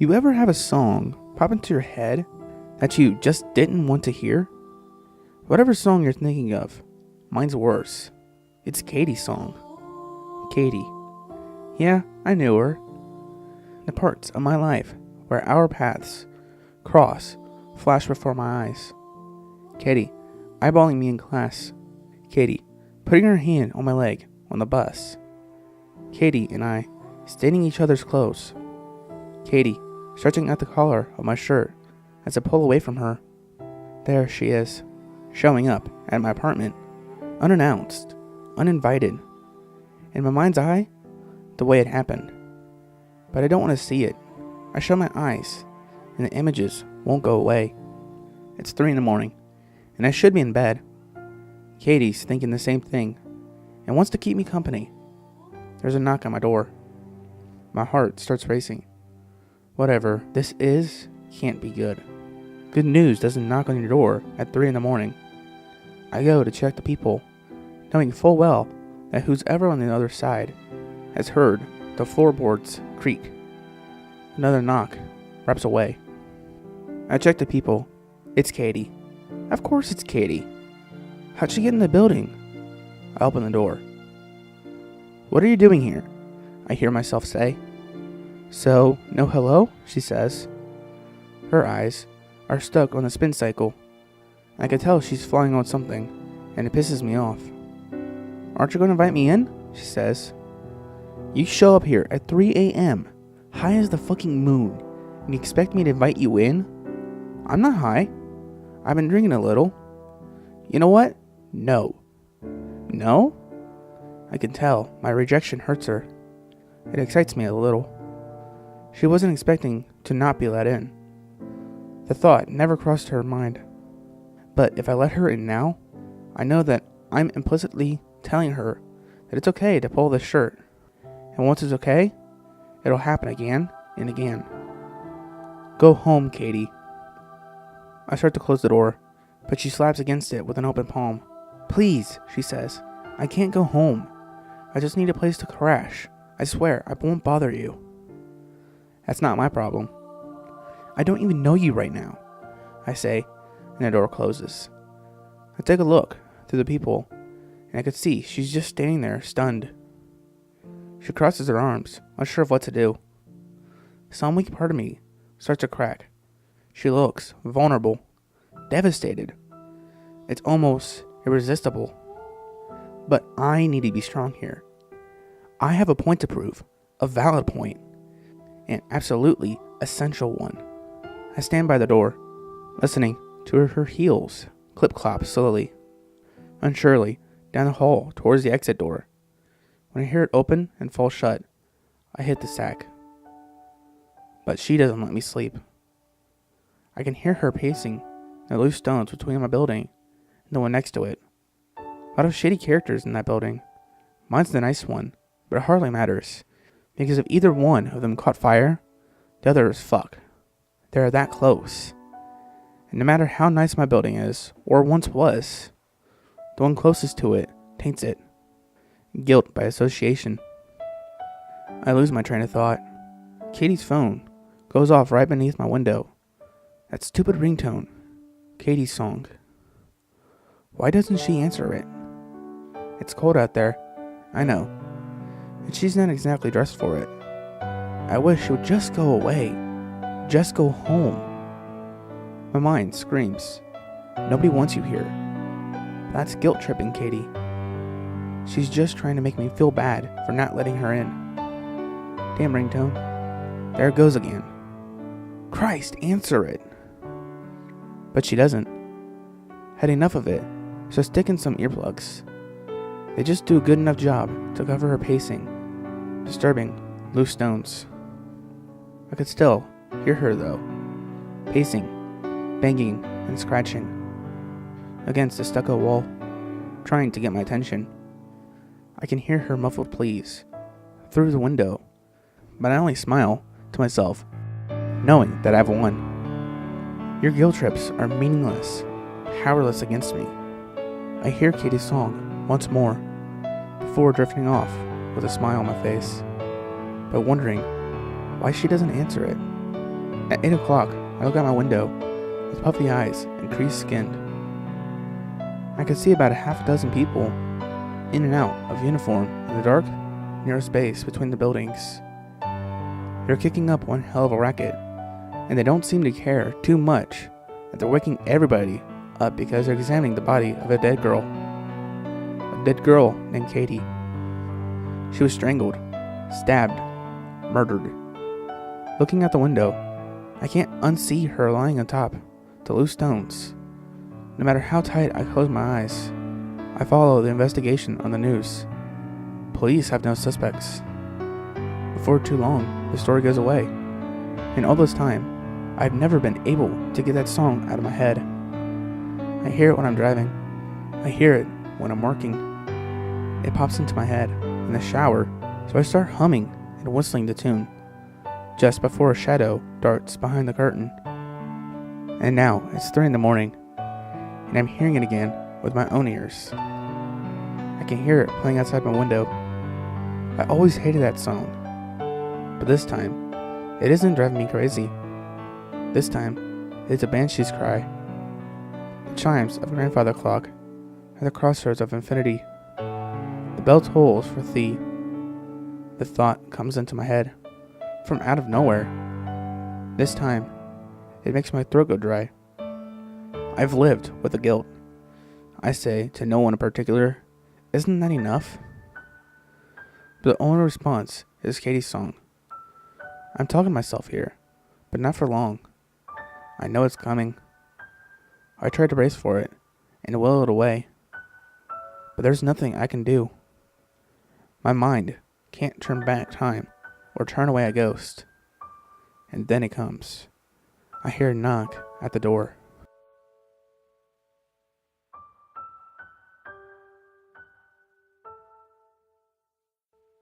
You ever have a song pop into your head that you just didn't want to hear? Whatever song you're thinking of, mine's worse. It's Katie's song. Katie. Yeah, I knew her. The parts of my life where our paths cross flash before my eyes. Katie, eyeballing me in class. Katie, putting her hand on my leg on the bus. Katie and I, staining each other's clothes. Katie, stretching at the collar of my shirt as I pull away from her. There she is, showing up at my apartment, unannounced, uninvited. In my mind's eye, the way it happened. But I don't want to see it. I shut my eyes, and the images won't go away. It's 3 a.m, and I should be in bed. Katie's thinking the same thing, and wants to keep me company. There's a knock on my door. My heart starts racing. Whatever this is, can't be good. Good news doesn't knock on your door at 3 a.m. I go to check the people, knowing full well that who's ever on the other side has heard the floorboards creak. Another knock wraps away. I check the people. It's Katie. Of course it's Katie. How'd she get in the building? I open the door. What are you doing here? I hear myself say. So, no hello? She says. Her eyes are stuck on the spin cycle. I can tell she's flying on something, and it pisses me off. Aren't you going to invite me in? She says. You show up here at 3 a.m, high as the fucking moon, and you expect me to invite you in? I'm not high. I've been drinking a little. You know what? No. No? I can tell my rejection hurts her. It excites me a little. She wasn't expecting to not be let in. The thought never crossed her mind. But if I let her in now, I know that I'm implicitly telling her that it's okay to pull this shirt. And once it's okay, it'll happen again and again. Go home, Katie. I start to close the door, but she slaps against it with an open palm. Please, she says. I can't go home. I just need a place to crash. I swear, I won't bother you. That's not my problem. I don't even know you right now, I say, and the door closes. I take a look through the people, and I could see she's just standing there, stunned. She crosses her arms, unsure of what to do. Some weak part of me starts to crack. She looks vulnerable, devastated. It's almost irresistible. But I need to be strong here. I have a point to prove, a valid point, an absolutely essential one. I stand by the door, listening to her heels clip-clop slowly, unsurely, down the hall towards the exit door. When I hear it open and fall shut, I hit the sack. But she doesn't let me sleep. I can hear her pacing the loose stones between my building and the one next to it. A lot of shady characters in that building. Mine's the nice one, but it hardly matters, because if either one of them caught fire, the other is fucked. They're that close. And no matter how nice my building is, or once was, the one closest to it taints it. Guilt by association. I lose my train of thought. Katie's phone goes off right beneath my window. That stupid ringtone. Katie's song. Why doesn't she answer it? It's cold out there, I know, and she's not exactly dressed for it. I wish she would just go away. Just go home. My mind screams, nobody wants you here. That's guilt-tripping Katie. She's just trying to make me feel bad for not letting her in. Damn ringtone. There it goes again. Christ, answer it. But she doesn't. Had enough of it, so stick in some earplugs. They just do a good enough job to cover her pacing, disturbing loose stones. I could still hear her though, pacing, banging and scratching against the stucco wall, trying to get my attention. I can hear her muffled pleas through the window, but I only smile to myself, knowing that I've won. Your guilt trips are meaningless, powerless against me. I hear Katie's song once more, before drifting off with a smile on my face, but wondering why she doesn't answer it. At 8 o'clock, I look out my window with puffy eyes and creased skin. I could see about a half dozen people in and out of uniform in the dark, narrow space between the buildings. They're kicking up one hell of a racket, and they don't seem to care too much that they're waking everybody up because they're examining the body of a dead girl. A dead girl named Katie. She was strangled, stabbed, murdered. Looking out the window, I can't unsee her lying on top the loose stones. No matter how tight I close my eyes, I follow the investigation on the news. Police have no suspects. Before too long, the story goes away. In all this time, I've never been able to get that song out of my head. I hear it when I'm driving. I hear it when I'm working. It pops into my head in the shower, so I start humming and whistling the tune, just before a shadow darts behind the curtain. And now it's 3 in the morning, and I'm hearing it again with my own ears. I can hear it playing outside my window. I always hated that song, but this time, it isn't driving me crazy. This time, it's a banshee's cry. The chimes of a grandfather clock at the crossroads of infinity. The bell tolls for thee. The thought comes into my head from out of nowhere. This time, it makes my throat go dry. I've lived with the guilt. I say to no one in particular, isn't that enough? But the only response is Katie's song. I'm talking to myself here, but not for long. I know it's coming. I try to brace for it and will it away, but there's nothing I can do. My mind can't turn back time or turn away a ghost. And then it comes. I hear a knock at the door.